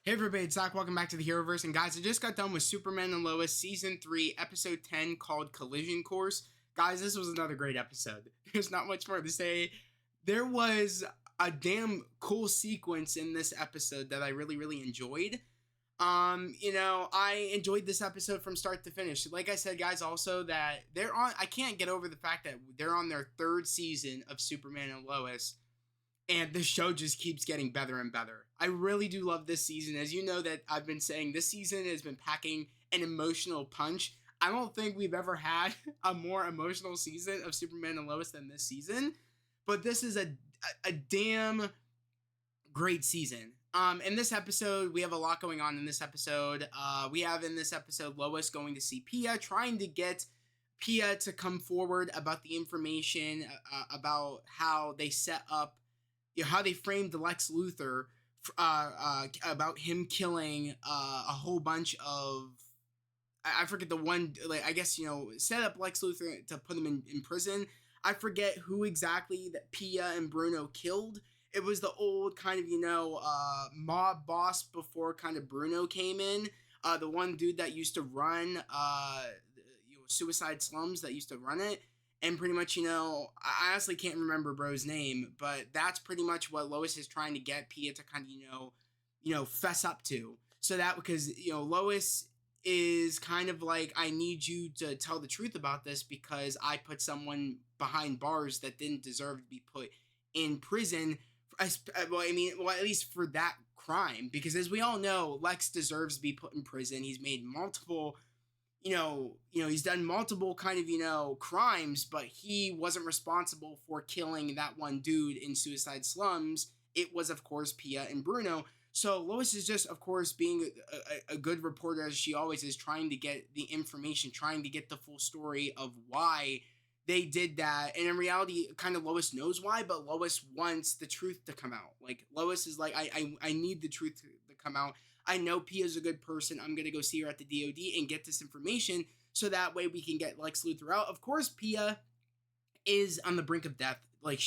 Hey everybody, it's Zach. Welcome back to the Heroverse. And guys, I just got done with Superman and Lois Season 3, Episode 10 called Collision Course. Guys, this was another great episode. There's not much more to say. There was a damn cool sequence in this episode that I really enjoyed. I enjoyed this episode from start to finish. Like I said, guys, also that I can't get over the fact that they're on their third season of Superman and Lois, and the show just keeps getting better and better. I really do love this season. As you know, that I've been saying, this season has been packing an emotional punch. I don't think we've ever had a more emotional season of Superman and Lois than this season, but this is a damn great season. In this episode, we have a lot going on in this episode. We have in this episode Lois going to see Pia, trying to get Pia to come forward about the information about how they set up, how they framed Lex Luthor about him killing a whole bunch of, I forget the one, like, I guess, set up Lex Luthor to put him in prison. I forget who exactly that Pia and Bruno killed. It was the old kind of, mob boss before kind of Bruno came in. The one dude that used to run Suicide Slums, that used to run it. And pretty much, I honestly can't remember bro's name, but that's pretty much what Lois is trying to get Pia to kind of, fess up to. So that, because, Lois is kind of like, I need you to tell the truth about this because I put someone behind bars that didn't deserve to be put in prison. Well, at least for that crime, because as we all know, Lex deserves to be put in prison. He's made multiple, he's done multiple kind of, crimes, but he wasn't responsible for killing that one dude in Suicide Slums. It was, of course, Pia and Bruno. So Lois is just, of course, being a good reporter, as she always is, trying to get the information, trying to get the full story of why they did that. And in reality, kind of Lois knows why, but Lois wants the truth to come out. Like, Lois is like, I need the truth to come out. I know Pia's a good person. I'm going to go see her at the DOD and get this information so that way we can get Lex Luthor out. Of course, Pia is on the brink of death. Like,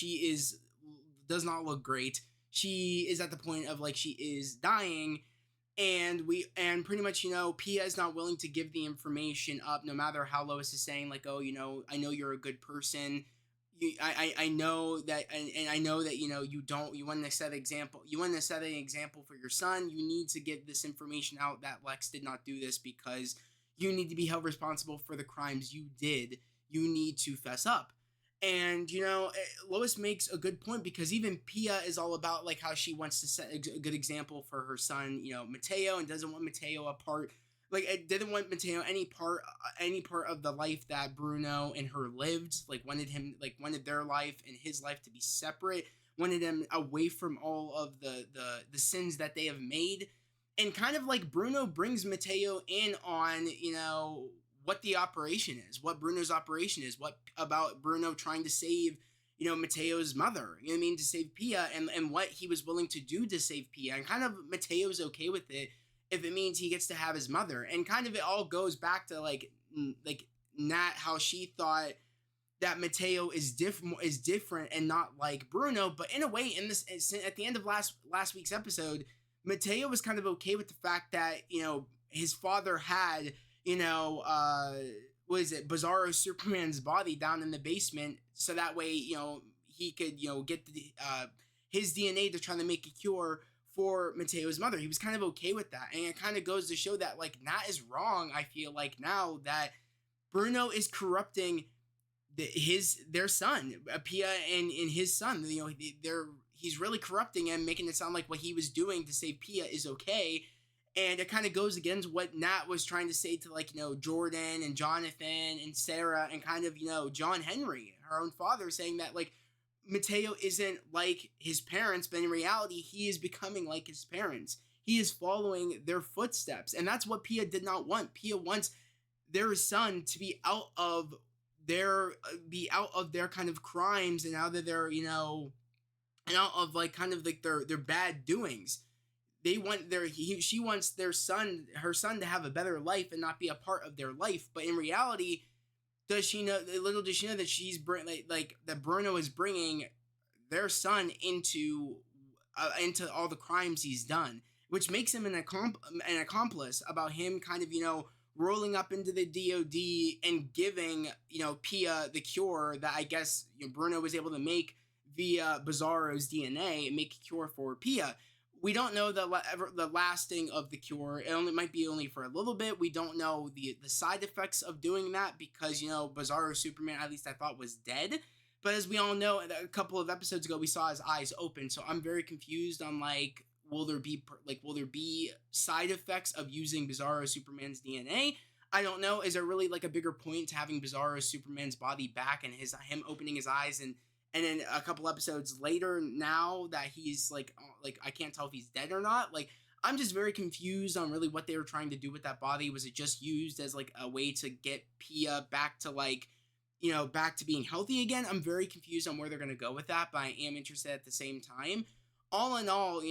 does not look great. She is at the point of, like, she is dying. And pretty much, Pia is not willing to give the information up, no matter how Lois is saying, like, oh, I know you're a good person. I know that, and I know that, you want to set an example for your son. You need to get this information out that Lex did not do this because you need to be held responsible for the crimes you did. You need to fess up. And, Lois makes a good point, because even Pia is all about, like, how she wants to set a good example for her son, Mateo, and doesn't want Mateo apart. Like, it didn't want Mateo any part of the life that Bruno and her lived. Like, wanted their life and his life to be separate. Wanted them away from all of the sins that they have made. And kind of like Bruno brings Mateo in on, what the operation is, what Bruno's operation is, what about Bruno trying to save, Mateo's mother, to save Pia, and what he was willing to do to save Pia. And kind of Mateo's okay with it if it means he gets to have his mother. And kind of it all goes back to like Nat, how she thought that Mateo is different and not like Bruno. But in a way, at the end of last week's episode, Mateo was kind of okay with the fact that, his father had, what is it, Bizarro Superman's body down in the basement, so that way, he could, get his DNA to try to make a cure for Mateo's mother. He was kind of okay with that. And it kind of goes to show that, like, Nat is wrong, I feel like, now that Bruno is corrupting their son, Pia and his son. He's really corrupting him, making it sound like what he was doing to save Pia is okay. And it kind of goes against what Nat was trying to say to, like, Jordan and Jonathan and Sarah, and kind of, John Henry, her own father, saying that, like, Mateo isn't like his parents, but in reality, he is becoming like his parents. He is following their footsteps. And that's what Pia did not want. Pia wants their son to be out of their kind of crimes, and out of their, and out of, like, kind of like their bad doings. She wants her son to have a better life and not be a part of their life. But in reality, little does she know that she's that Bruno is bringing their son into all the crimes he's done, which makes him an accomplice about him kind of, rolling up into the DOD and giving, Pia the cure that I guess Bruno was able to make via Bizarro's DNA and make a cure for Pia. We don't know the lasting of the cure. It only might be only for a little bit. We don't know the side effects of doing that because Bizarro Superman, at least I thought, was dead. But as we all know, a couple of episodes ago, we saw his eyes open. So I'm very confused on will there be side effects of using Bizarro Superman's DNA? I don't know. Is there really a bigger point to having Bizarro Superman's body back and him opening his eyes and then a couple episodes later, now that he's I can't tell if he's dead or not. I'm just very confused on really what they were trying to do with that body. Was it just used as a way to get Pia back to back to being healthy again? I'm very confused on where they're gonna go with that, but I am interested at the same time. All in all,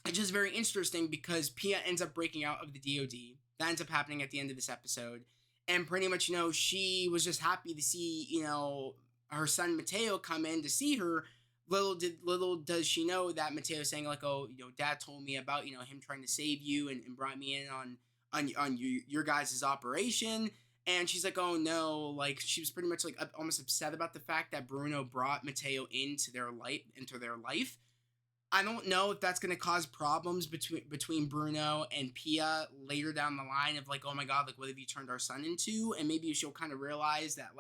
it's just very interesting because Pia ends up breaking out of the DOD. That ends up happening at the end of this episode, and pretty much, she was just happy to see, her son Mateo come in to see her. Little does she know that Mateo's saying oh, Dad told me about him trying to save you and brought me in on your guys' operation. And she's like, oh no, she was pretty much almost upset about the fact that Bruno brought Mateo into their life. I don't know if that's going to cause problems between Bruno and Pia later down the line of oh my God, what have you turned our son into? And maybe she'll kind of realize that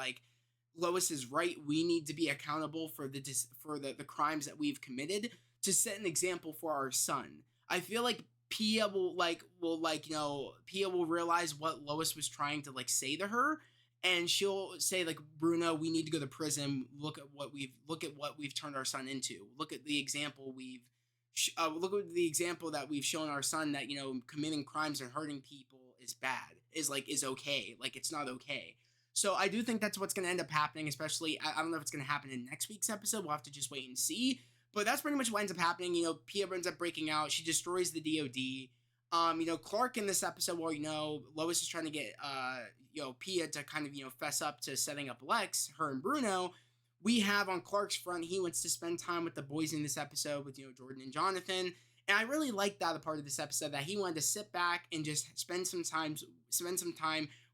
Lois is right. We need to be accountable for the crimes that we've committed to set an example for our son. I feel like Pia Pia will realize what Lois was trying to say to her, and she'll say Bruno, we need to go to prison. Look at what we've turned our son into. Look at the example that we've shown our son, that committing crimes and hurting people is bad, is okay. It's not okay. So I do think that's what's going to end up happening, especially, I don't know if it's going to happen in next week's episode. We'll have to just wait and see. But that's pretty much what ends up happening. Pia ends up breaking out. She destroys the DOD. Clark in this episode, Lois is trying to get, Pia to kind of, fess up to setting up Lex, her and Bruno. We have on Clark's front, he wants to spend time with the boys in this episode with, Jordan and Jonathan. And I really liked that part of this episode, that he wanted to sit back and just spend some time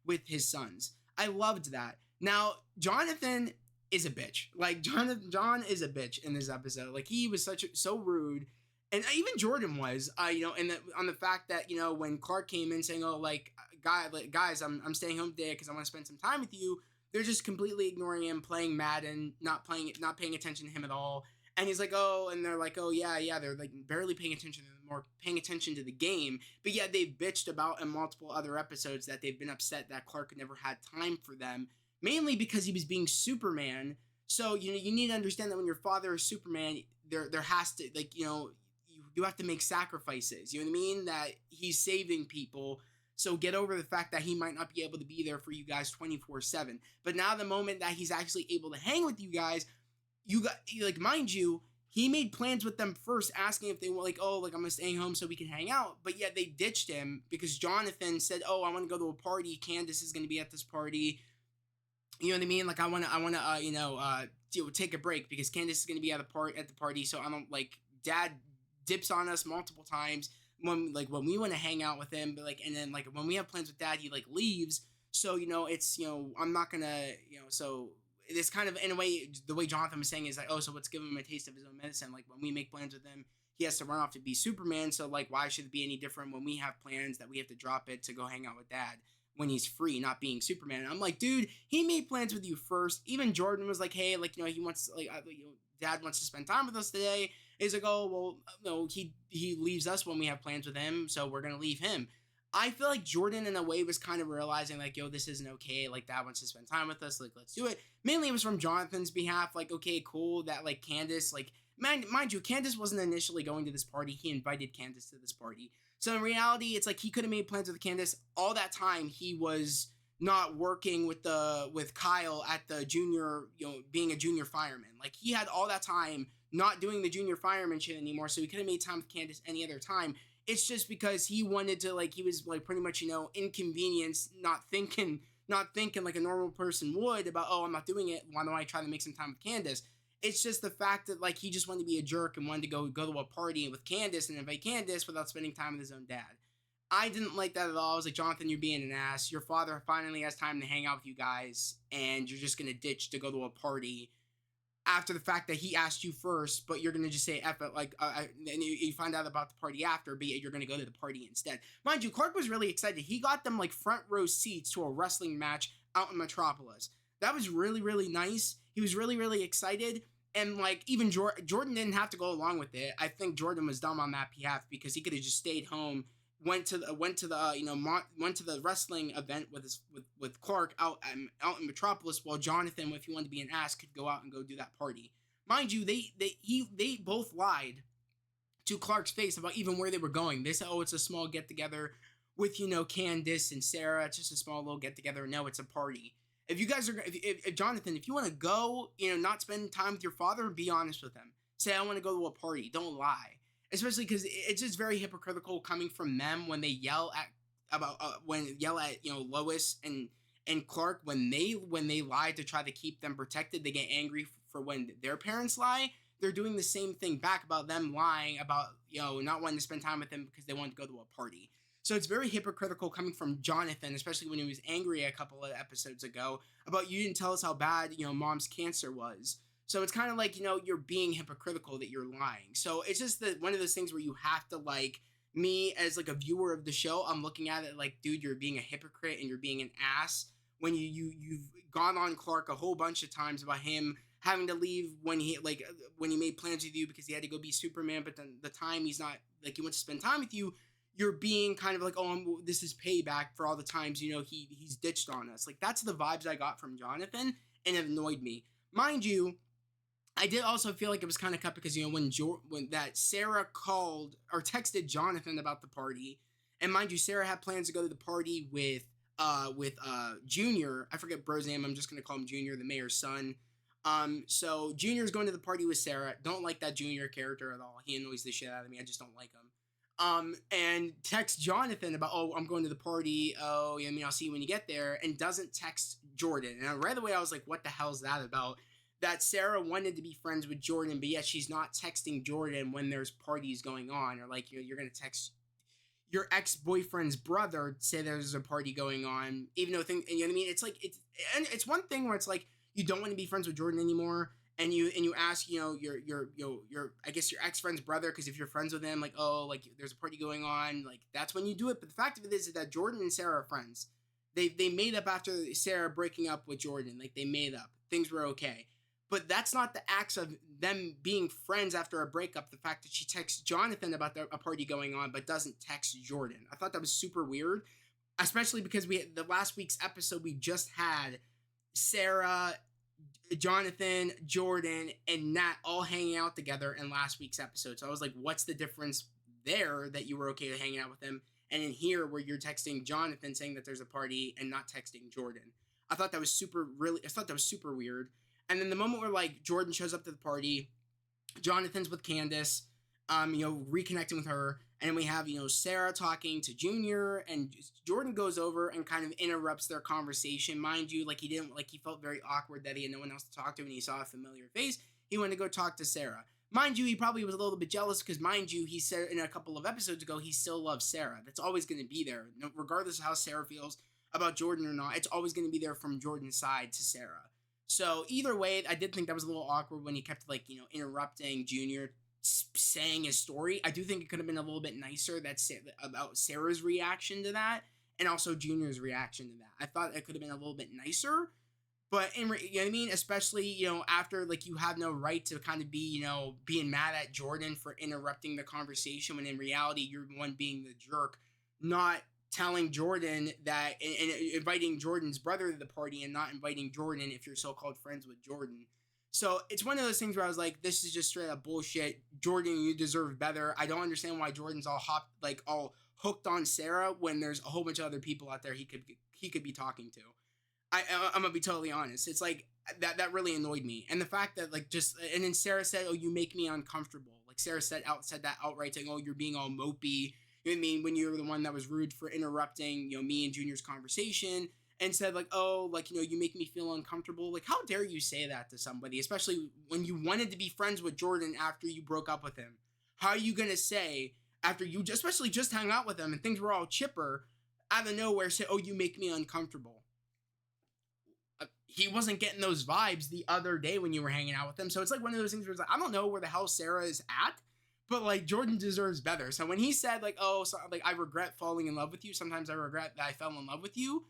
with his sons. I loved that. Now, Jonathan is a bitch. John is a bitch in this episode. He was so rude, and even Jordan was. And on the fact that when Clark came in saying, "Oh, guys, I'm staying home today because I want to spend some time with you," they're just completely ignoring him, playing Madden, not paying attention to him at all. And he's "Oh," and they're "Oh yeah," they're barely paying attention. They're more paying attention to the game. But yeah, they've bitched about in multiple other episodes that they've been upset that Clark never had time for them, mainly because he was being Superman. So you need to understand that when your father is Superman, there has to you have to make sacrifices. You know what I mean? That he's saving people. So get over the fact that he might not be able to be there for you guys 24/7. But now the moment that he's actually able to hang with you guys, mind you, he made plans with them first, asking if they were I'm staying home so we can hang out. But yet they ditched him because Jonathan said, "Oh, I want to go to a party. Candace is going to be at this party." You know what I mean? I want to take a break because Candace is going to be at the party. So I don't Dad dips on us multiple times when we want to hang out with him, but and then when we have plans with Dad, he leaves. So it's I'm not gonna so. It's kind of, in a way, the way Jonathan was saying is so let's give him a taste of his own medicine. When we make plans with him, he has to run off to be Superman. So why should it be any different when we have plans that we have to drop it to go hang out with Dad when he's free, not being Superman? And I'm dude, he made plans with you first. Even Jordan was hey, he wants Dad wants to spend time with us today. He's oh well, no, he leaves us when we have plans with him, so we're gonna leave him. I feel Jordan, in a way, was kind of realizing, this isn't okay. Dad wants to spend time with us. Let's do it. Mainly, it was from Jonathan's behalf. Okay, cool. That, Candace, mind you, Candace wasn't initially going to this party. He invited Candace to this party. So, in reality, it's he could have made plans with Candace. All that time, he was not working with Kyle at the junior, being a junior fireman. He had all that time not doing the junior fireman shit anymore. So, he could have made time with Candace any other time. It's just because he wanted to, he was, pretty much, inconvenienced, not thinking like a normal person would about, I'm not doing it. Why don't I try to make some time with Candace? It's just the fact that like he just wanted to be a jerk and wanted to go to a party with Candace and invite Candace without spending time with his own dad. I didn't like that at all. I was like, Jonathan, you're being an ass. Your father finally has time to hang out with you guys, and you're just gonna ditch to go to a party after the fact that he asked you first, but you're gonna just say F it, like, and you find out about the party after, but you're gonna go to the party instead. Mind you, Clark was really excited. He got them like front row seats to a wrestling match out in Metropolis. That was really, really nice. He was really, really excited. And like even Jordan didn't have to go along with it. I think Jordan was dumb on that behalf because he could have just stayed home, went to the wrestling event with Clark out in Metropolis, while Jonathan, if he wanted to be an ass, could go out and go do that party. Mind you, they both lied to Clark's face about even where they were going. They said, "Oh, it's a small get together with Candace and Sarah. It's just a small little get together." No, it's a party. If you guys are, if Jonathan, if you want to go, not spend time with your father, be honest with him. Say, I want to go to a party. Don't lie. Especially because it's just very hypocritical coming from them when they yell at Lois and Clark when they lie to try to keep them protected. They get angry for when their parents lie. They're doing the same thing back about them lying about not wanting to spend time with them because they want to go to a party. So it's very hypocritical coming from Jonathan, especially when he was angry a couple of episodes ago about you didn't tell us how bad, mom's cancer was. So it's kind of like, you're being hypocritical that you're lying. So it's just one of those things where you have to like, me as like a viewer of the show, I'm looking at it like, dude, you're being a hypocrite and you're being an ass when you've gone on Clark a whole bunch of times about him having to leave when he made plans with you because he had to go be Superman, but then the time he's not, like, he wants to spend time with you, you're being kind of like, oh, this is payback for all the times, he's ditched on us. Like, that's the vibes I got from Jonathan, and it annoyed me. Mind you, I did also feel like it was kind of cut because, when that Sarah called or texted Jonathan about the party, and mind you, Sarah had plans to go to the party with Junior. I forget bro's name. I'm just going to call him Junior, the mayor's son. So Junior's going to the party with Sarah. Don't like that Junior character at all. He annoys the shit out of me. I just don't like him. And text Jonathan about, oh, I'm going to the party. Oh, I'll see you when you get there. And doesn't text Jordan. And right away, I was like, what the hell is that about? That Sarah wanted to be friends with Jordan, but yet she's not texting Jordan when there's parties going on. Or like, you're going to text your ex-boyfriend's brother, say there's a party going on, even though you know what I mean? It's like, it's one thing where it's like, you don't want to be friends with Jordan anymore. And you ask, your I guess your ex-friend's brother, because if you're friends with him, like, oh, like there's a party going on, like that's when you do it. But the fact of it is that Jordan and Sarah are friends. They made up after Sarah breaking up with Jordan. Like they made up. Things were okay. But that's not the acts of them being friends after a breakup. The fact that she texts Jonathan about a party going on, but doesn't text Jordan. I thought that was super weird, especially because the last week's episode we just had Sarah, Jonathan, Jordan, and Nat all hanging out together in last week's episode. So I was like, what's the difference there that you were okay with hanging out with him? And in here where you're texting Jonathan saying that there's a party and not texting Jordan. I thought that was super weird. And then the moment where like Jordan shows up to the party, Jonathan's with Candace, reconnecting with her. And then we have, Sarah talking to Junior, and Jordan goes over and kind of interrupts their conversation. Mind you, like he felt very awkward that he had no one else to talk to and he saw a familiar face. He wanted to go talk to Sarah. Mind you, he probably was a little bit jealous because, mind you, he said in a couple of episodes ago, he still loves Sarah. That's always going to be there. Regardless of how Sarah feels about Jordan or not, it's always going to be there from Jordan's side to Sarah. So either way, I did think that was a little awkward when he kept interrupting Junior saying his story. I do think it could have been a little bit nicer about Sarah's reaction to that and also Junior's reaction to that. I thought it could have been a little bit nicer, but you know what I mean? Especially, after like you have no right to kind of be, being mad at Jordan for interrupting the conversation when in reality you're the one being the jerk, not telling Jordan that and inviting Jordan's brother to the party and not inviting Jordan if you're so-called friends with Jordan. So it's one of those things where I was like, this is just straight up bullshit. Jordan, you deserve better. I don't understand why Jordan's all hooked on Sarah when there's a whole bunch of other people out there he could be talking to. I'm gonna be totally honest. It's like that really annoyed me. And the fact that and then Sarah said, "Oh, you make me uncomfortable." Like Sarah said that outright, saying, "Oh, you're being all mopey." You know what I mean? When you were the one that was rude for interrupting, me and Junior's conversation. and said like, oh, like, you make me feel uncomfortable. Like, how dare you say that to somebody, especially when you wanted to be friends with Jordan after you broke up with him? How are you gonna say after you especially just hung out with him and things were all chipper, out of nowhere say, oh, you make me uncomfortable? He wasn't getting those vibes the other day when you were hanging out with him. So it's like one of those things where it's like, I don't know where the hell Sarah is at, but like Jordan deserves better. So when he said like, oh, so, like, I regret falling in love with you. Sometimes I regret that I fell in love with you.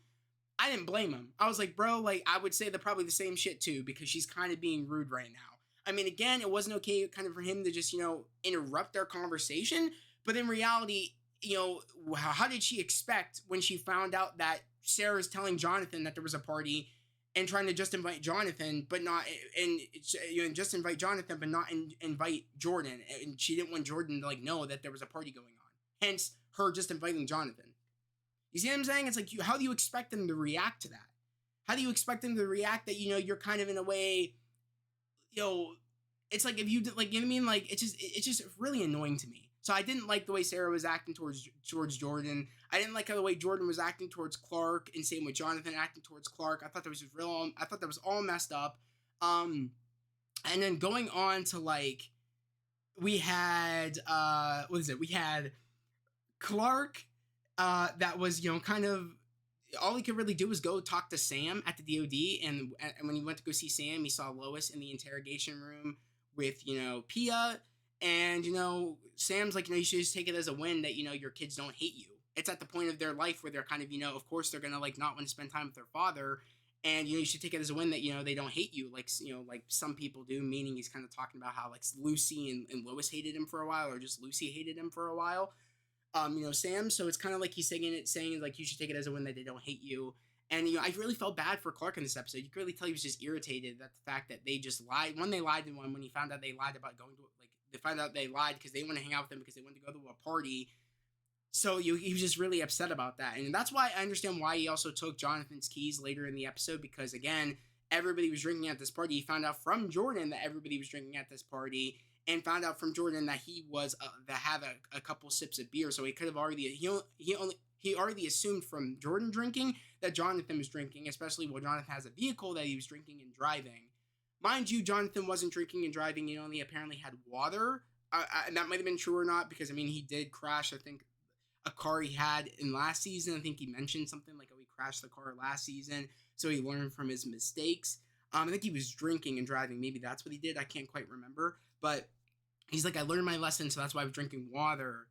I didn't blame him. I was like, bro, like, I would say probably the same shit too, because she's kind of being rude right now. I mean, again, it wasn't okay kind of for him to just, interrupt their conversation. But in reality, how did she expect when she found out that Sarah's telling Jonathan that there was a party and trying to just invite Jonathan, but not, and just invite Jonathan, but not invite Jordan. And she didn't want Jordan to like know that there was a party going on. Hence her just inviting Jonathan. You see what I'm saying? It's like, how do you expect them to react to that? How do you expect them to react that, you're kind of in a way, it's like if you did, like, you know what I mean? Like, it's just really annoying to me. So I didn't like the way Sarah was acting towards Jordan. I didn't like how the way Jordan was acting towards Clark, and same with Jonathan acting towards Clark. I thought that was just real. I thought that was all messed up. And then going on to like, we had what is it? We had Clark, that was kind of all he could really do was go talk to Sam at the DOD, and when he went to go see Sam, he saw Lois in the interrogation room with Pia. And, Sam's like, you should just take it as a win that, your kids don't hate you. It's at the point of their life where they're kind of, of course they're going to like not want to spend time with their father. And, you should take it as a win that, they don't hate you. Like, like some people do, meaning he's kind of talking about how like Lucy and Lois hated him for a while, or just Lucy hated him for a while. Sam. So it's kind of like he's saying like, you should take it as a win that they don't hate you. And, I really felt bad for Clark in this episode. You could really tell he was just irritated at the fact that they just lied. They lied to him when he found out they lied about going to, like, they found out they lied because they want to hang out with him because they wanted to go to a party. So he was just really upset about that. And that's why I understand why he also took Jonathan's keys later in the episode, because, again, everybody was drinking at this party. He found out from Jordan that everybody was drinking at this party, and found out from Jordan that he was that had a couple sips of beer. So he could have already he already assumed from Jordan drinking that Jonathan was drinking, especially when Jonathan has a vehicle that he was drinking and driving. Mind you, Jonathan wasn't drinking and driving. He only apparently had water. And that might have been true or not, because, I mean, he did crash, I think, a car he had in last season. I think he mentioned something like, oh, he crashed the car last season, so he learned from his mistakes. I think he was drinking and driving. Maybe that's what he did. I can't quite remember. But he's like, I learned my lesson, so that's why I was drinking water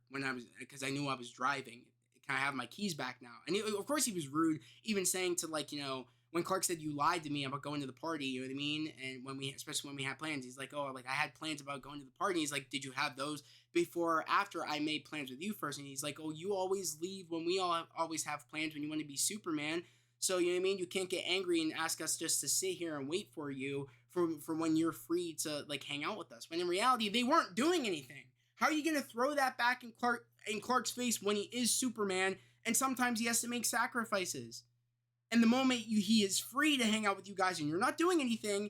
because I knew I was driving. Can I have my keys back now? And of course he was rude, even saying to, like, when Clark said, you lied to me about going to the party, you know what I mean? And especially when we had plans, he's like, oh, like, I had plans about going to the party. He's like, did you have those before or after I made plans with you first? And he's like, oh, you always leave when we always have plans when you want to be Superman. So, you know what I mean? You can't get angry and ask us just to sit here and wait for you for when you're free to, like, hang out with us. When in reality, they weren't doing anything. How are you going to throw that back in Clark's face when he is Superman, and sometimes he has to make sacrifices? And the moment he is free to hang out with you guys and you're not doing anything,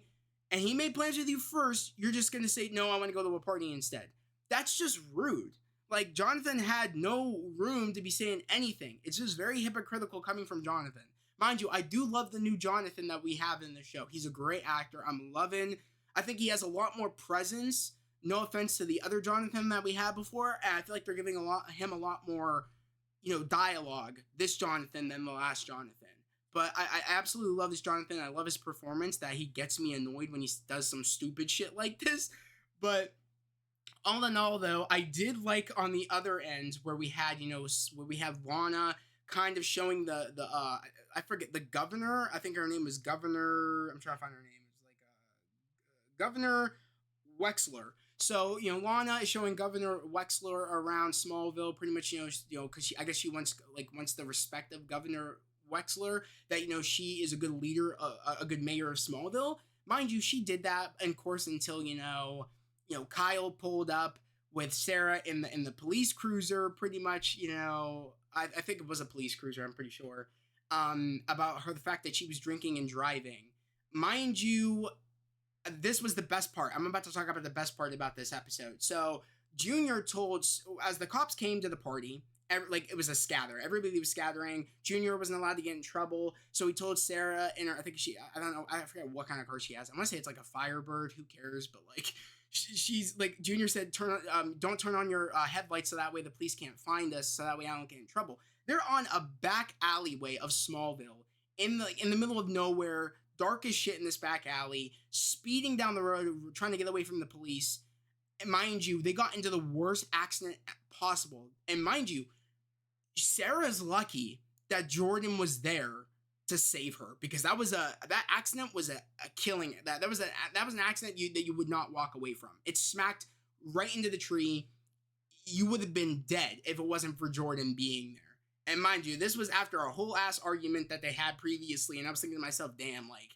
and he made plans with you first, you're just going to say, no, I want to go to a party instead. That's just rude. Like, Jonathan had no room to be saying anything. It's just very hypocritical coming from Jonathan. Mind you, I do love the new Jonathan that we have in the show. He's a great actor. I think he has a lot more presence. No offense to the other Jonathan that we had before. And I feel like they're giving him a lot more, dialogue, this Jonathan, than the last Jonathan. But I absolutely love this Jonathan. I love his performance, that he gets me annoyed when he does some stupid shit like this. But all in all, though, I did like on the other end where we had, where we have Lana kind of showing I forget, the governor. I think her name was Governor. I'm trying to find her name. It's like Governor Wexler. So, Lana is showing Governor Wexler around Smallville, pretty much, because I guess she wants the respect of Governor Wexler, that, she is a good leader, a good mayor of Smallville. Mind you, she did that, of course, until, Kyle pulled up with Sarah in the police cruiser, pretty much, I think it was a police cruiser, I'm pretty sure, about the fact that she was drinking and driving. Mind you, this was the best part. I'm about to talk about the best part about this episode. So, Junior as the cops came to the party, like it was a scatter. Everybody was scattering. Junior wasn't allowed to get in trouble, so he told Sarah and I think I don't know, I forget what kind of car she has. I want to say it's like a Firebird. Who cares? But like she's like Junior said, don't turn on your headlights so that way the police can't find us. So that way I don't get in trouble. They're on a back alleyway of Smallville in the middle of nowhere, dark as shit in this back alley, speeding down the road, trying to get away from the police. And mind you, they got into the worst accident possible. And mind you, Sarah's lucky that Jordan was there to save her, because that accident was a killing. That was an accident that you would not walk away from. It smacked right into the tree. You would have been dead if it wasn't for Jordan being there. And mind you, this was after a whole ass argument that they had previously, and I was thinking to myself, damn, like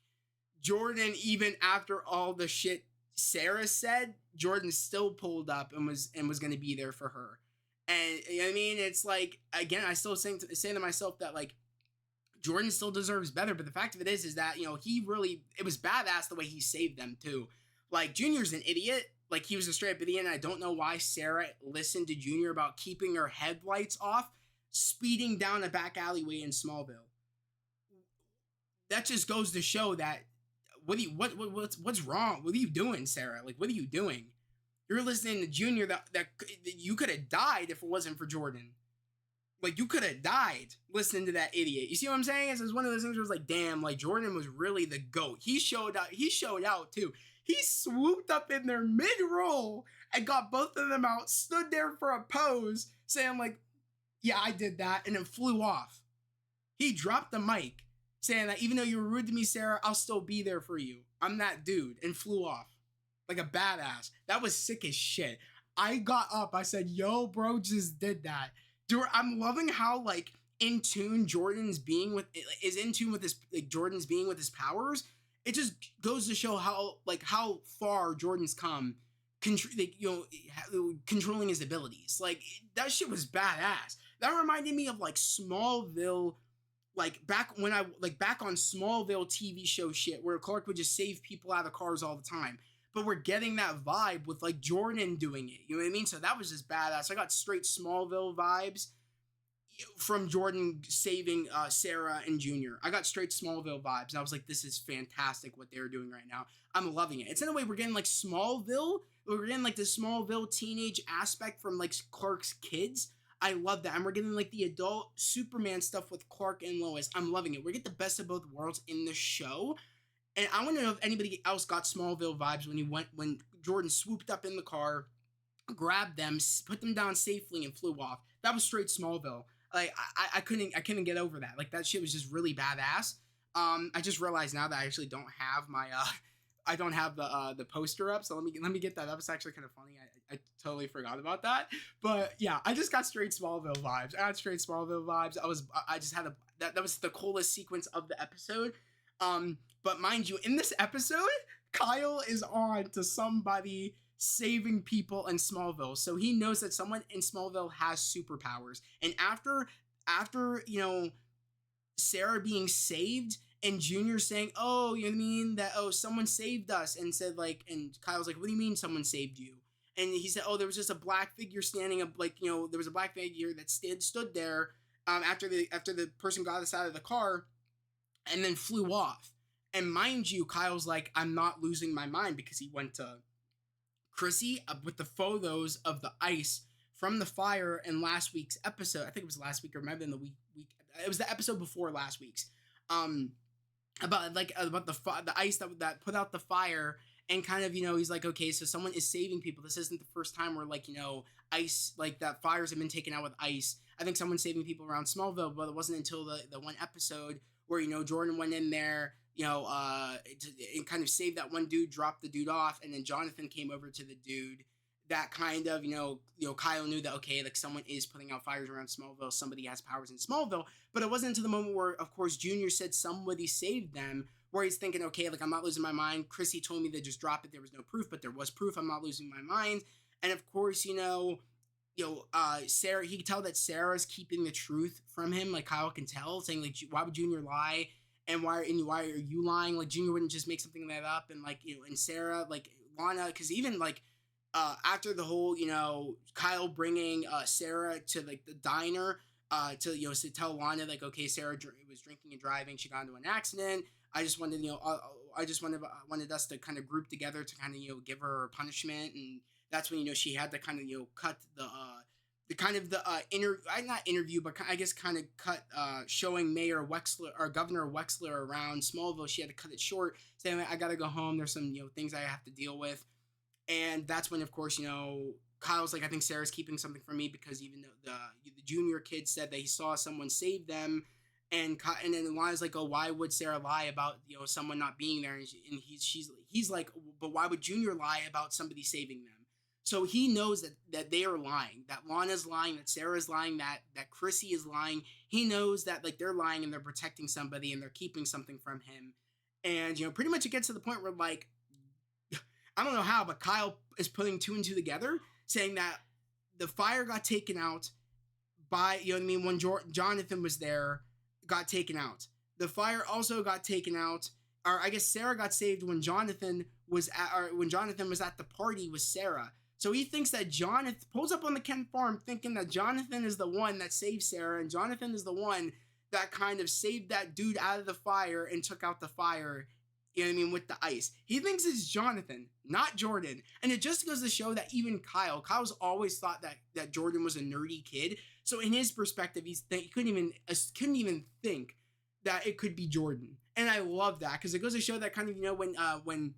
Jordan, even after all the shit Sarah said, Jordan still pulled up and was going to be there for her. And I mean, it's like, again, I still saying to myself that like Jordan still deserves better, but the fact of it is that, you know, it was badass the way he saved them too. Like Junior's an idiot. Like he was a straight up idiot, and I don't know why Sarah listened to Junior about keeping her headlights off, speeding down a back alleyway in Smallville. That just goes to show that what's wrong? What are you doing, Sarah? Like, what are you doing? You're listening to Junior that you could have died if it wasn't for Jordan. Like, you could have died listening to that idiot. You see what I'm saying? It's one of those things where it's like, damn, like Jordan was really the GOAT. He showed out too. He swooped up in their mid-roll and got both of them out, stood there for a pose, saying like, yeah, I did that, and then flew off. He dropped the mic, saying that even though you were rude to me, Sarah, I'll still be there for you. I'm that dude, and flew off. Like a badass. That was sick as shit. I got up, I said, yo, bro, just did that. Dude, I'm loving how, like, in tune Jordan's being with, is in tune with his, like, Jordan's being with his powers. It just goes to show how far Jordan's come, controlling his abilities. Like, that shit was badass. That reminded me of, like, Smallville, like back on Smallville TV show shit, where Clark would just save people out of cars all the time. But we're getting that vibe with like Jordan doing it. You know what I mean? So that was just badass. I got straight Smallville vibes from Jordan saving Sarah and Junior. I got straight Smallville vibes. And I was like, this is fantastic what they're doing right now. I'm loving it. It's in a way we're getting like Smallville. We're getting like the Smallville teenage aspect from like Clark's kids. I love that. And we're getting like the adult Superman stuff with Clark and Lois. I'm loving it. We get the best of both worlds in the show. And I want to know if anybody else got Smallville vibes when Jordan swooped up in the car, grabbed them, put them down safely, and flew off. That was straight Smallville. Like I couldn't get over that. Like that shit was just really badass. I just realized now that I actually don't have my I don't have the poster up, so let me get that. That was actually kind of funny. I totally forgot about that. But yeah, I just got straight Smallville vibes. I just had that was the coolest sequence of the episode. But mind you, in this episode, Kyle is on to somebody saving people in Smallville. So he knows that someone in Smallville has superpowers. And after, you know, Sarah being saved and Junior saying, oh, you know what I mean? That, oh, someone saved us, and said like, and Kyle's like, what do you mean someone saved you? And he said, oh, there was just a black figure standing up, like, you know, there was a black figure that stood there after the person got us out of the car and then flew off. And mind you, Kyle's like, I'm not losing my mind, because he went to Chrissy with the photos of the ice from the fire in last week's episode. I think it was last week, or maybe in the week. It was the episode before last week's. About the ice that put out the fire, and kind of, you know, he's like, okay, so someone is saving people. This isn't the first time where, like, you know, ice, like that fires have been taken out with ice. I think someone's saving people around Smallville, but it wasn't until the one episode where, you know, Jordan went in there, you know, and kind of saved that one dude, dropped the dude off, and then Jonathan came over to the dude. That kind of, you know, Kyle knew that, okay, like someone is putting out fires around Smallville, somebody has powers in Smallville, but it wasn't until the moment where, of course, Junior said somebody saved them, where he's thinking, okay, like I'm not losing my mind. Chrissy told me to just drop it. There was no proof, but there was proof. I'm not losing my mind. And of course, Sarah, he could tell that Sarah's keeping the truth from him. Like Kyle can tell, saying like, why would Junior lie? And why are you lying? Like Junior wouldn't just make something like that up. And like, you know, and Sarah, like Lana, because even like after the whole, Kyle bringing Sarah to like the diner, to tell Lana like, okay, Sarah was drinking and driving, she got into an accident. I just wanted, I just wanted us to kind of group together to kind of give her a punishment, and that's when she had to kind of cut the kind of the not interview, but I guess kind of cut showing Mayor Wexler or Governor Wexler around Smallville. She had to cut it short, saying I gotta go home. There's some things I have to deal with. And that's when, of course, Kyle's like, I think Sarah's keeping something from me, because even though the junior kid said that he saw someone save them, and then Lana's like, oh, why would Sarah lie about someone not being there? And he's like, but why would Junior lie about somebody saving them? So he knows that they are lying, that Lana's lying, that Sarah's lying, that Chrissy is lying. He knows that like they're lying and they're protecting somebody and they're keeping something from him. And pretty much it gets to the point where like, I don't know how, but Kyle is putting two and two together, saying that the fire got taken out by, when Jonathan was there, got taken out. The fire also got taken out, or I guess Sarah got saved when Jonathan was at the party with Sarah. So he thinks that Jonathan pulls up on the Kent farm thinking that Jonathan is the one that saved Sarah, and Jonathan is the one that kind of saved that dude out of the fire and took out the fire, with the ice. He thinks it's Jonathan, not Jordan. And it just goes to show that even Kyle's always thought that Jordan was a nerdy kid. So in his perspective, he couldn't even think that it could be Jordan. And I love that, because it goes to show that kind of, when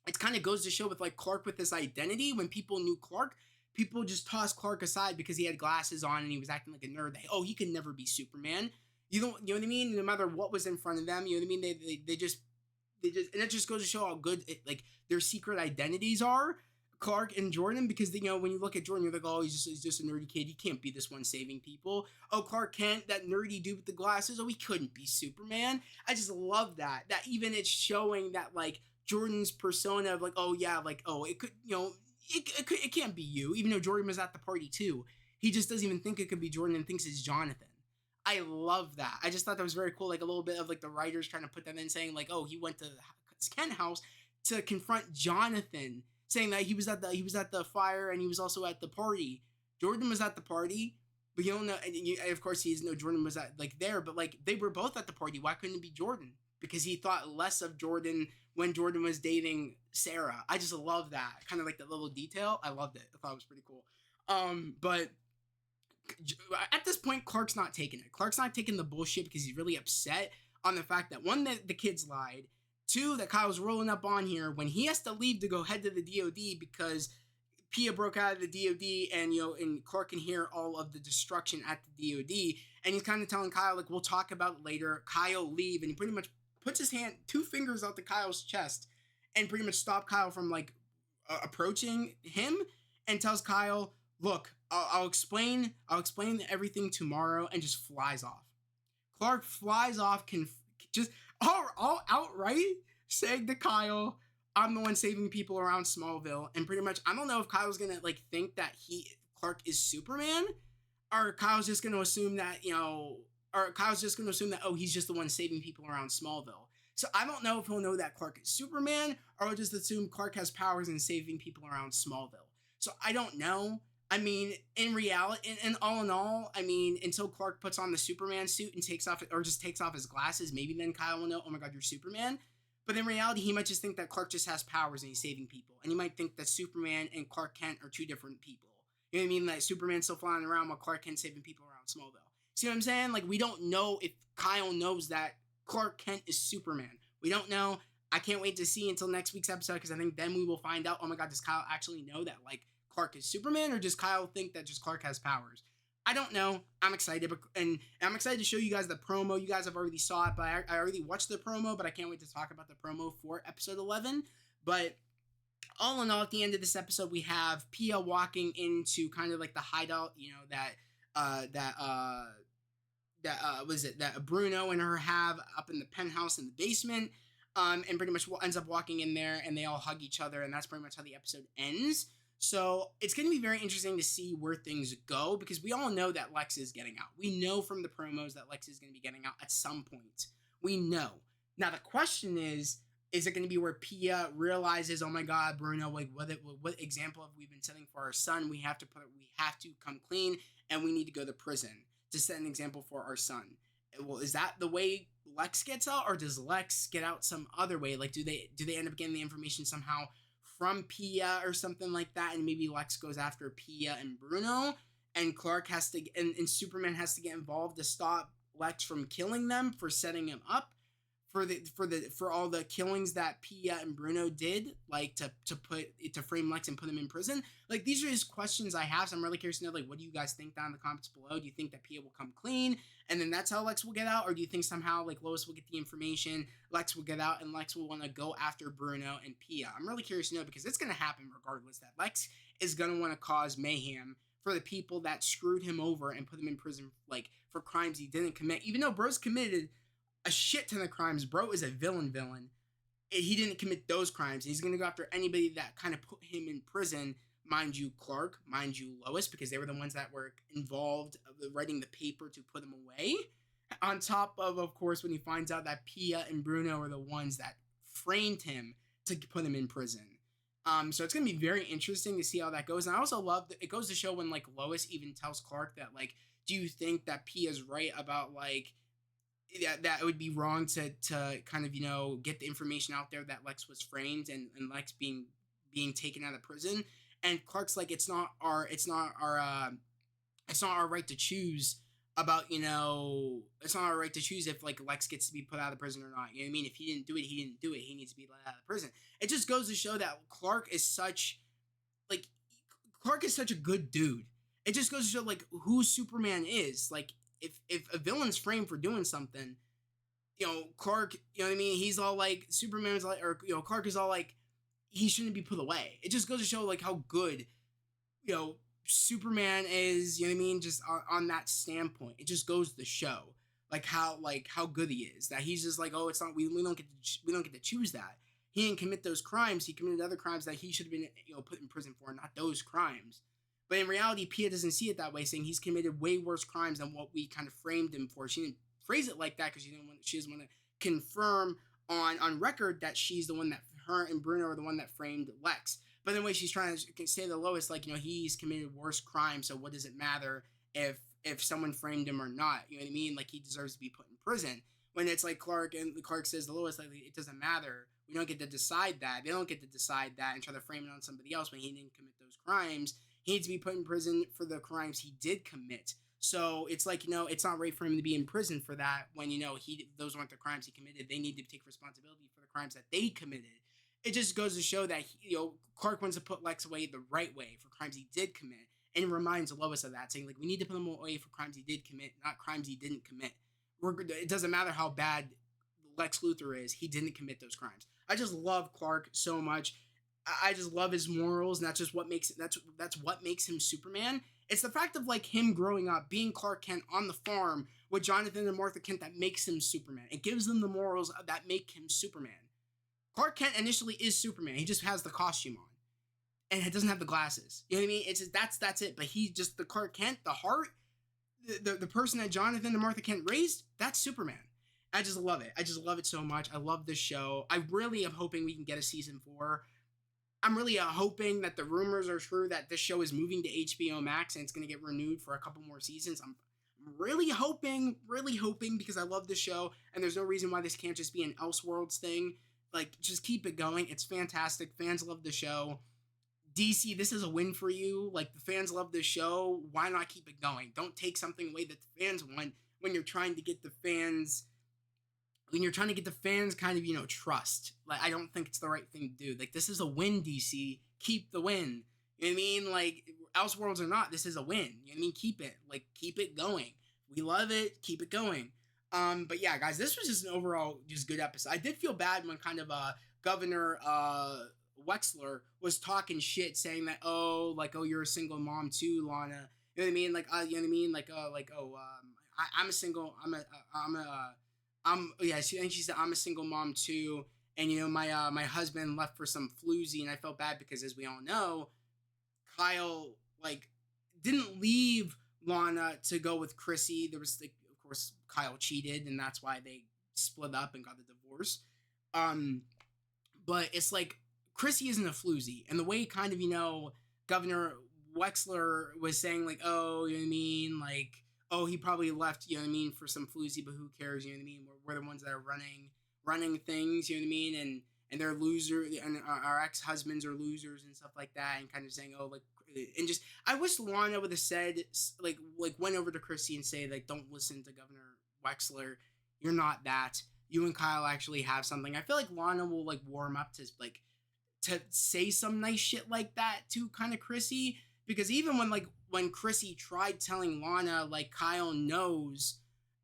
it kind of goes to show with like Clark with his identity, when people knew Clark, people just tossed Clark aside because he had glasses on and he was acting like a nerd. He could never be Superman. You know what I mean? No matter what was in front of them, you know what I mean? They just, and it just goes to show how good like their secret identities are, Clark and Jordan, because when you look at Jordan, you're like, oh, he's just a nerdy kid. He can't be this one saving people. Oh, Clark Kent, that nerdy dude with the glasses. Oh, he couldn't be Superman. I just love that even it's showing that like Jordan's persona of like, oh yeah, like, oh, it could, it can't be you, even though Jordan was at the party too. He just doesn't even think it could be Jordan and thinks it's Jonathan. I love that. I just thought that was very cool. Like a little bit of like the writers trying to put that in, saying like, oh, he went to Kent house to confront Jonathan, saying that he was at the fire and he was also at the party. Jordan was at the party, but you don't know. And of course, he doesn't know Jordan was at like there, but like they were both at the party. Why couldn't it be Jordan? Because he thought less of Jordan when Jordan was dating Sarah. I just love that kind of like that little detail. I loved it. I thought it was pretty cool. But at this point, Clark's not taking it. Clark's not taking the bullshit because he's really upset on the fact that, one, that the kids lied, two, that Kyle's rolling up on here when he has to leave to go head to the DOD because Pia broke out of the DOD, and and Clark can hear all of the destruction at the DOD, and he's kind of telling Kyle like, we'll talk about it later. Kyle leave, and he pretty much puts his hand, two fingers out to Kyle's chest, and pretty much stop Kyle from like approaching him, and tells Kyle, look, I'll explain everything tomorrow, and just flies off. Clark flies off, can just all outright saying to Kyle, I'm the one saving people around Smallville. And pretty much, I don't know if Kyle's gonna like think that Clark is Superman, or Kyle's just gonna assume that, oh, he's just the one saving people around Smallville. So I don't know if he'll know that Clark is Superman, or he'll just assume Clark has powers in saving people around Smallville. So I don't know. I mean, in reality, and all in all, I mean, until Clark puts on the Superman suit and takes off his glasses, maybe then Kyle will know, oh my God, you're Superman. But in reality, he might just think that Clark just has powers and he's saving people. And he might think that Superman and Clark Kent are two different people. You know what I mean? Like, Superman's still flying around while Clark Kent's saving people around Smallville. See what I'm saying? Like, we don't know if Kyle knows that Clark Kent is Superman. We don't know. I can't wait to see until next week's episode, because I think then we will find out, oh my God, does Kyle actually know that, like, Clark is Superman, or does Kyle think that just Clark has powers? I don't know. I'm excited, and I'm excited to show you guys the promo. You guys have already saw it, but I already watched the promo, but I can't wait to talk about the promo for episode 11. But all in all, at the end of this episode, we have Pia walking into kind of like the hideout, that Bruno and her have up in the penthouse in the basement, and pretty much ends up walking in there, and they all hug each other, and that's pretty much how the episode ends. So it's going to be very interesting to see where things go, because we all know that Lex is getting out. We know from the promos that Lex is going to be getting out at some point. We know. Now the question is, Is it going to be where Pia realizes, oh my God, Bruno, like what example have we been setting for our son? We have to come clean, and we need to go to prison to set an example for our son. Well, is that the way Lex gets out, or does Lex get out some other way? Like, do they end up getting the information somehow from Pia or something like that, and maybe Lex goes after Pia and Bruno, and Clark has to and Superman has to get involved to stop Lex from killing them for setting him up for all the killings that Pia and Bruno did, like to frame Lex and put him in prison. Like, these are just questions I have, so I'm really curious to know, like, what do you guys think down in the comments below? Do you think that Pia will come clean and then that's how Lex will get out, or do you think somehow like Lois will get the information, Lex will get out, and Lex will want to go after Bruno and Pia? I'm really curious to know, because it's gonna happen regardless. That Lex is gonna want to cause mayhem for the people that screwed him over and put him in prison, like, for crimes he didn't commit, even though bro's committed a shit ton of crimes. Bro is a villain. He didn't commit those crimes. He's going to go after anybody that kind of put him in prison. Mind you, Clark, mind you, Lois, because they were the ones that were involved writing the paper to put him away. On top of course, when he finds out that Pia and Bruno are the ones that framed him to put him in prison. So it's going to be very interesting to see how that goes. And I also love that it goes to show when, like, Lois even tells Clark that, like, do you think that Pia's right about, like, that it would be wrong to kind of, get the information out there that Lex was framed, and Lex being taken out of prison. And Clark's like, it's not our right to choose about, it's not our right to choose if, like, Lex gets to be put out of prison or not. You know what I mean? If he didn't do it, he didn't do it. He needs to be let out of prison. It just goes to show that Clark is such a good dude. It just goes to show, like, who Superman is. Like, if a villain's framed for doing something, Clark, you know what I mean? He's all like, Superman's like, or, Clark is all like, he shouldn't be put away. It just goes to show, like, how good, Superman is, you know what I mean? Just on that standpoint, it just goes to show, like, how good he is. That he's just like, oh, it's not, we don't get to choose that. He didn't commit those crimes. He committed other crimes that he should have been, put in prison for, not those crimes. But in reality, Pia doesn't see it that way, saying he's committed way worse crimes than what we kind of framed him for. She didn't phrase it like that because she doesn't want to confirm on record that she's the one that, her and Bruno are the one that framed Lex. But in a way, she's trying to say to Lois, like, he's committed worse crimes, so what does it matter if someone framed him or not? You know what I mean? Like, he deserves to be put in prison. When it's like Clark says to Lois, like, it doesn't matter. We don't get to decide that. They don't get to decide that and try to frame it on somebody else when he didn't commit those crimes. He needs to be put in prison for the crimes he did commit. So it's like, it's not right for him to be in prison for that when, those weren't the crimes he committed. They need to take responsibility for the crimes that they committed. It just goes to show that, Clark wants to put Lex away the right way for crimes he did commit. And reminds Lois of that, saying, like, we need to put him away for crimes he did commit, not crimes he didn't commit. It doesn't matter how bad Lex Luthor is. He didn't commit those crimes. I just love Clark so much. I just love his morals, and that's what makes him Superman. It's the fact of, like, him growing up, being Clark Kent on the farm with Jonathan and Martha Kent, that makes him Superman. It gives him the morals that make him Superman. Clark Kent initially is Superman. He just has the costume on, and it doesn't have the glasses. You know what I mean? It's just, that's it. But he just, the Clark Kent, the heart, the person that Jonathan and Martha Kent raised, that's Superman. I just love it. I just love it so much. I love this show. I really am hoping we can get a season 4. I'm really hoping that the rumors are true that this show is moving to HBO Max and it's going to get renewed for a couple more seasons. I'm really hoping, because I love this show, and there's no reason why this can't just be an Elseworlds thing. Like, just keep it going. It's fantastic. Fans love the show. DC, this is a win for you. Like, the fans love this show. Why not keep it going? Don't take something away that the fans want when you're trying to get the fans... kind of, trust. Like, I don't think it's the right thing to do. Like, this is a win, DC. Keep the win. You know what I mean? Like, Elseworlds or not, this is a win. You know what I mean? Keep it. Like, keep it going. We love it. Keep it going. But yeah, guys, this was just an overall just good episode. I did feel bad when kind of Governor Wexler was talking shit, saying that, oh, you're a single mom too, Lana. You know what I mean? Like, you know what I mean? I'm a single. She said I'm a single mom too, and my husband left for some floozy, and I felt bad because, as we all know, Kyle didn't leave Lana to go with Chrissy. There was of course Kyle cheated, and that's why they split up and got the divorce. But it's like Chrissy isn't a floozy, and the way kind of Governor Wexler was saying like, oh, you know what I mean, like, oh, he probably left, you know what I mean, for some floozy, but who cares, you know what I mean? We're the ones that are running things, you know what I mean, and they're loser, and our ex-husbands are losers and stuff like that, and kind of saying, oh, like, and just I wish Lana would have said like went over to Chrissy and say like, don't listen to Governor Wexler, you're not that. You and Kyle actually have something. I feel like Lana will like warm up to say some nice shit like that to kind of Chrissy, because even when Chrissy tried telling Lana like Kyle knows,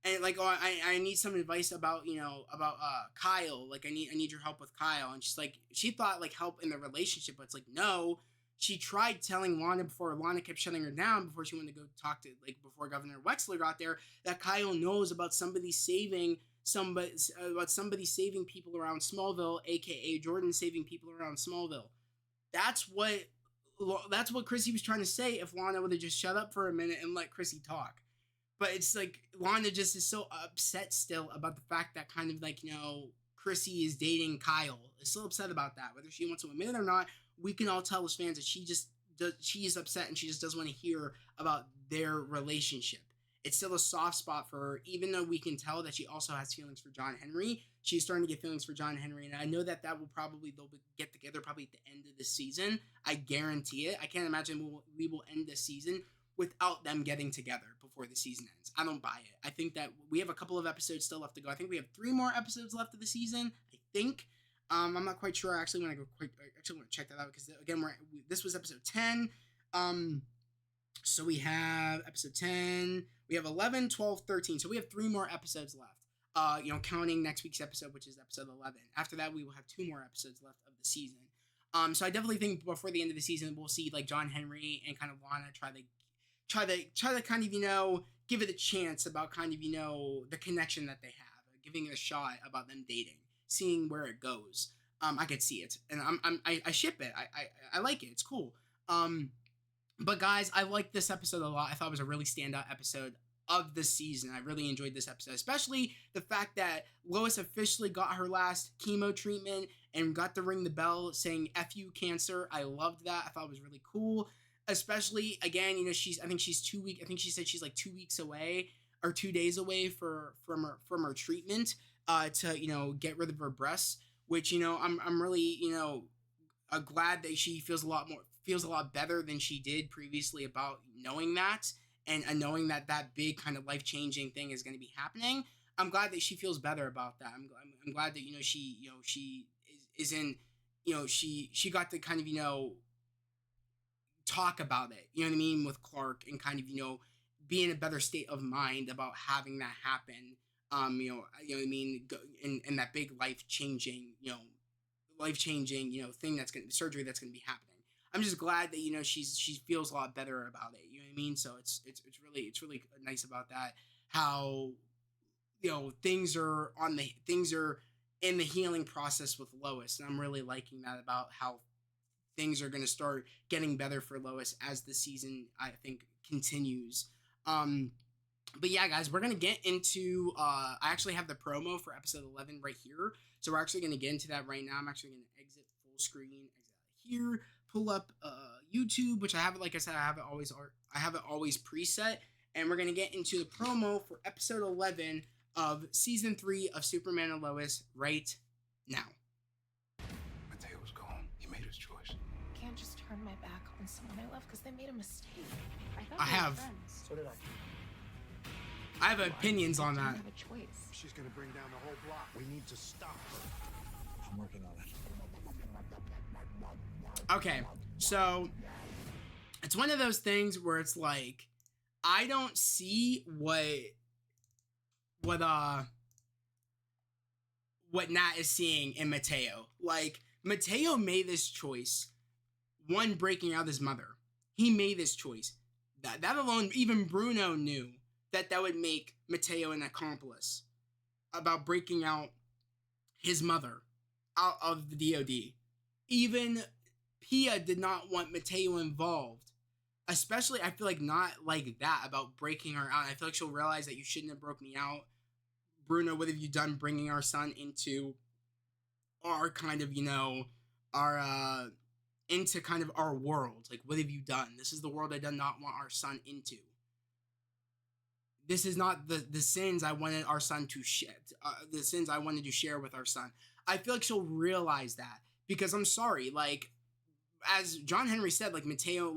and like, oh, I need some advice about about Kyle, like I need your help with Kyle, and she's like, she thought like help in the relationship, but it's like, no, she tried telling Lana before Lana kept shutting her down before she went to go talk to, like, before Governor Wexler got there, that Kyle knows about somebody saving people around Smallville, aka Jordan saving people around Smallville. That's what Chrissy was trying to say if Lana would have just shut up for a minute and let Chrissy talk. But it's like Lana just is so upset still about the fact that kind of like, Chrissy is dating Kyle. Is still upset about that. Whether she wants to admit it or not, we can all tell as fans that she is upset and she just doesn't want to hear about their relationship. It's still a soft spot for her, even though we can tell that she also has feelings for John Henry. She's starting to get feelings for John Henry, and I know that they'll get together probably at the end of the season. I guarantee it. I can't imagine we will end the season without them getting together before the season ends. I don't buy it. I think that we have a couple of episodes still left to go. I think we have 3 more episodes left of the season, I think. I'm not quite sure. I actually want to check that out, because again, this was episode 10. So we have episode 10, we have 11, 12, 13. So we have 3 more episodes left. Counting next week's episode, which is episode 11. After that, we will have 2 more episodes left of the season. So I definitely think before the end of the season, we'll see like John Henry and kind of Lana try to kind of, give it a chance about kind of, the connection that they have, giving it a shot about them dating, seeing where it goes. I could see it, and I ship it. I like it. It's cool. But guys, I liked this episode a lot. I thought it was a really standout episode of the season. I really enjoyed this episode, especially the fact that Lois officially got her last chemo treatment and got to ring the bell saying "F you, cancer." I loved that. I thought it was really cool. Especially again, I think she's 2 weeks. I think she said she's like 2 weeks away or 2 days away from her treatment to get rid of her breasts. Which I'm really glad that she feels a lot better than she did previously about knowing that, and knowing that big kind of life-changing thing is going to be happening. I'm glad that she feels better about that. I'm glad that she is in she got to kind of talk about it, you know what I mean, with Clark, and kind of be in a better state of mind about having that happen. You know what I mean, and that big life-changing thing surgery that's gonna be happening. I'm just glad that she feels a lot better about it. You know what I mean? So it's really nice about that. How things are in the healing process with Lois, and I'm really liking that about how things are going to start getting better for Lois as the season, I think, continues. But yeah, guys, we're going to get into, I actually have the promo for episode 11 right here. So we're actually going to get into that right now. I'm actually going to exit full screen, exit out of here, pull up YouTube, which I have it, like I said, I have it always preset. And we're going to get into the promo for episode 11 of season 3 of Superman and Lois right now. Mateo's gone. He made his choice. Can't just turn my back on someone I love because they made a mistake. I have. So did I have opinions on that. I have a choice. She's gonna bring down the whole block. We need to stop her. I'm working on it. Okay, so it's one of those things where it's like, I don't see what Nat is seeing in Mateo. Like, Mateo made this choice, one, breaking out his mother. He made this choice. That alone, even Bruno knew that would make Mateo an accomplice about breaking out his mother out of the DOD. Even Pia did not want Mateo involved. Especially, I feel like, not like that, about breaking her out. I feel like she'll realize that you shouldn't have broke me out. Bruno, what have you done bringing our son into our kind of, our into kind of our world. Like, what have you done? This is the world I did not want our son into. This is not the sins I wanted our son to the sins I wanted to share with our son. I feel like she'll realize that, because I'm sorry, like, as John Henry said, like, Mateo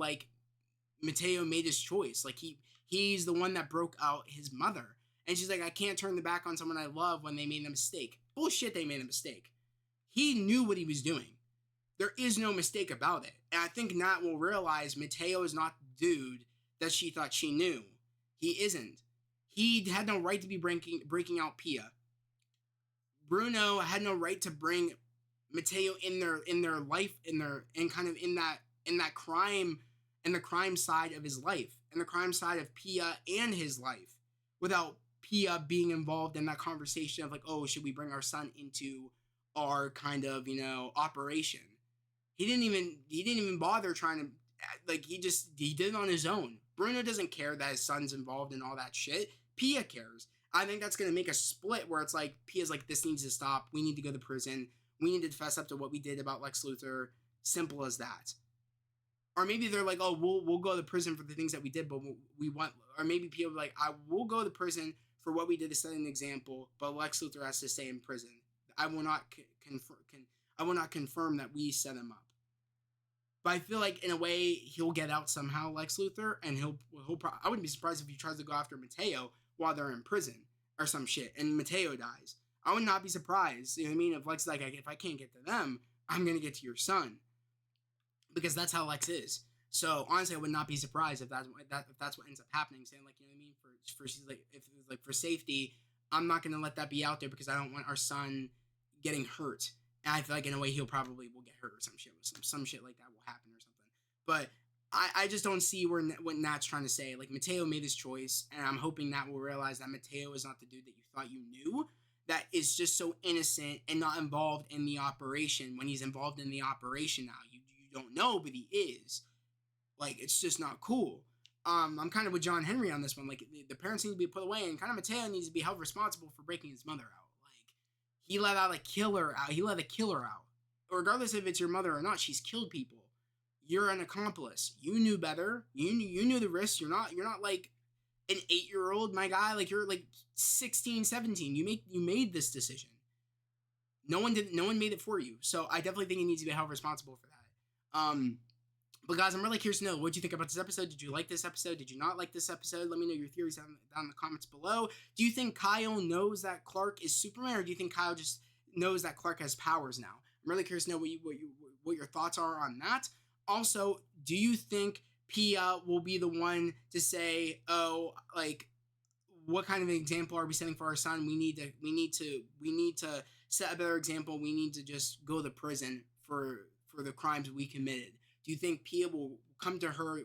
made his choice. Like, he's the one that broke out his mother. And she's like, I can't turn the back on someone I love when they made a mistake. Bullshit, they made a mistake. He knew what he was doing. There is no mistake about it. And I think Nat will realize Mateo is not the dude that she thought she knew. He isn't. He had no right to be breaking out Pia. Bruno had no right to bring Mateo in their life, in that crime, in the crime side of his life, in the crime side of Pia and his life, without Pia being involved in that conversation of like, oh, should we bring our son into our kind of, operation? He didn't even bother trying to, like, he did it on his own. Bruno doesn't care that his son's involved in all that shit. Pia cares. I think that's going to make a split where it's like, Pia's like, this needs to stop. We need to go to prison. We need to fess up to what we did about Lex Luthor. Simple as that. Or maybe they're like, oh, we'll go to prison for the things that we did, but we want, or maybe Pia will be like, I will go to prison for what we did to set an example, but Lex Luthor has to stay in prison. I will not confirm that we set him up. But I feel like in a way he'll get out somehow, Lex Luthor, and I wouldn't be surprised if he tries to go after Mateo while they're in prison or some shit, and Mateo dies. I would not be surprised. You know what I mean? If Lex is like, if I can't get to them, I'm gonna get to your son, because that's how Lex is. So honestly, I would not be surprised if that's what ends up happening. Saying like, you know what I mean? For she's like, if it was like for safety, I'm not gonna let that be out there because I don't want our son getting hurt. And I feel like in a way he'll probably will get hurt or some shit. Some shit like that will happen or something. But I just don't see what Nat's trying to say. Like, Mateo made his choice, and I'm hoping Nat will realize that Mateo is not the dude that you thought you knew. That is just so innocent and not involved in the operation. When he's involved in the operation now, you don't know, but he is. Like, it's just not cool. I'm kind of with John Henry on this one. Like, the parents need to be put away, and kind of Mateo needs to be held responsible for breaking his mother out. Like, he let out a killer out. He let a killer out. Regardless if it's your mother or not, she's killed people. You're an accomplice. You knew better. You knew the risks. You're not like an 8-year-old, my guy. Like, you're like 16, 17. You made this decision. No one made it for you. So I definitely think he needs to be held responsible for that. But guys, I'm really curious to know, what do you think about this episode? Did you like this episode? Did you not like this episode? Let me know your theories down in the comments below. Do you think Kyle knows that Clark is Superman, or do you think Kyle just knows that Clark has powers now? I'm really curious to know what your thoughts are on that. Also, do you think Pia will be the one to say, oh, like, what kind of an example are we setting for our son? We need to set a better example. We need to just go to prison for the crimes we committed. Do you think Pia will come to her,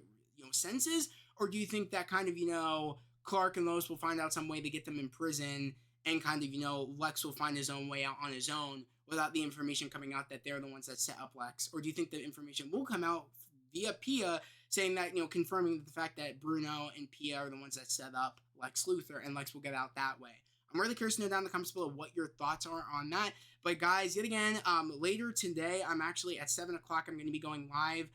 senses, or do you think that kind of, Clark and Lois will find out some way to get them in prison, and kind of, Lex will find his own way out on his own without the information coming out that they're the ones that set up Lex? Or do you think the information will come out via Pia, saying that, confirming the fact that Bruno and Pia are the ones that set up Lex Luthor, and Lex will get out that way? I'm really curious to know down in the comments below what your thoughts are on that. But guys, yet again, later today, I'm actually at 7 o'clock, I'm going to be going live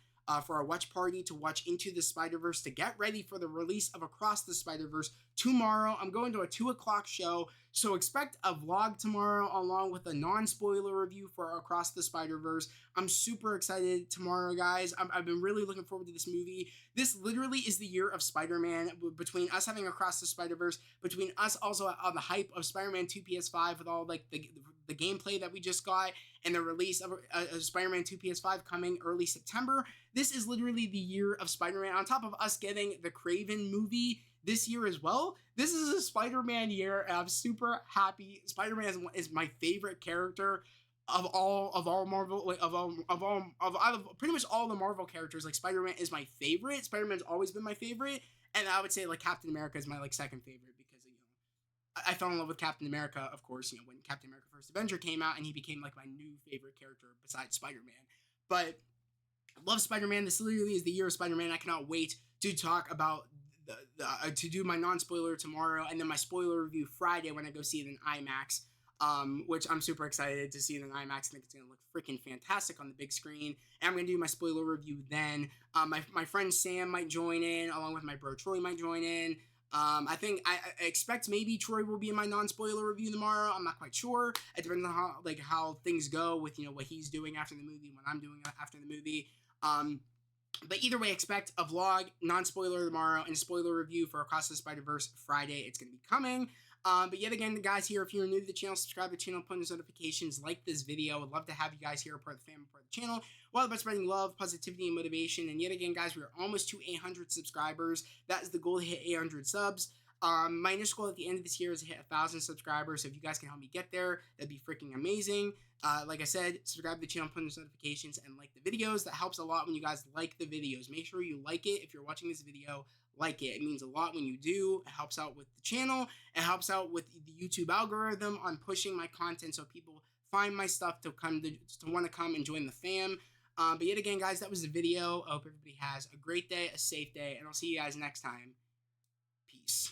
for our watch party to watch Into the Spider-Verse, to get ready for the release of Across the Spider-Verse tomorrow. I'm going to a 2 o'clock show, so expect a vlog tomorrow along with a non-spoiler review for Across the Spider-Verse. I'm super excited tomorrow, guys. I've been really looking forward to this movie. This literally is the year of Spider-Man, between us having Across the Spider-Verse, between us also on the hype of Spider-Man 2 PS5 with all like the gameplay that we just got, and the release of Spider-Man 2 PS5 coming early September. This is literally the year of Spider-Man. On top of us getting the Craven movie this year as well, this is a Spider-Man year, and I'm super happy. Spider-Man is my favorite character of all Marvel, like out of pretty much all the Marvel characters. Like, Spider-Man is my favorite. Spider-Man's always been my favorite, and I would say like Captain America is my like second favorite, because I fell in love with Captain America, of course, when Captain America First Avenger came out, and he became like my new favorite character besides Spider-Man. But I love Spider-Man. This literally is the year of Spider-Man. I cannot wait to talk about to do my non-spoiler tomorrow, and then my spoiler review Friday when I go see it in IMAX. which I'm super excited to see it in IMAX. I think it's going to look freaking fantastic on the big screen. And I'm going to do my spoiler review then. My friend Sam might join in, along with my bro Troy might join in. I think I expect maybe Troy will be in my non-spoiler review tomorrow. I'm not quite sure. It depends on how things go with what he's doing after the movie, what I'm doing after the movie. But either way, expect a vlog, non-spoiler tomorrow, and a spoiler review for Across the Spider-Verse Friday. It's going to be coming. But yet again, guys, here, if you're new to the channel, subscribe to the channel, put in those notifications, like this video. I'd love to have you guys here, part of the family, part of the channel. We're all about spreading love, positivity, and motivation. And yet again, guys, we are almost to 800 subscribers. That is the goal, to hit 800 subs. My initial goal at the end of this year is to hit 1,000 subscribers. So if you guys can help me get there, that'd be freaking amazing. Like I said, subscribe to the channel, put in those notifications, and like the videos. That helps a lot when you guys like the videos. Make sure you like it if you're watching this video. Like it. It means a lot when you do. It helps out with the channel. It helps out with the YouTube algorithm on pushing my content so people find my stuff to want to come and join the fam. But yet again, guys, that was the video. I hope everybody has a great day, a safe day, and I'll see you guys next time. Peace.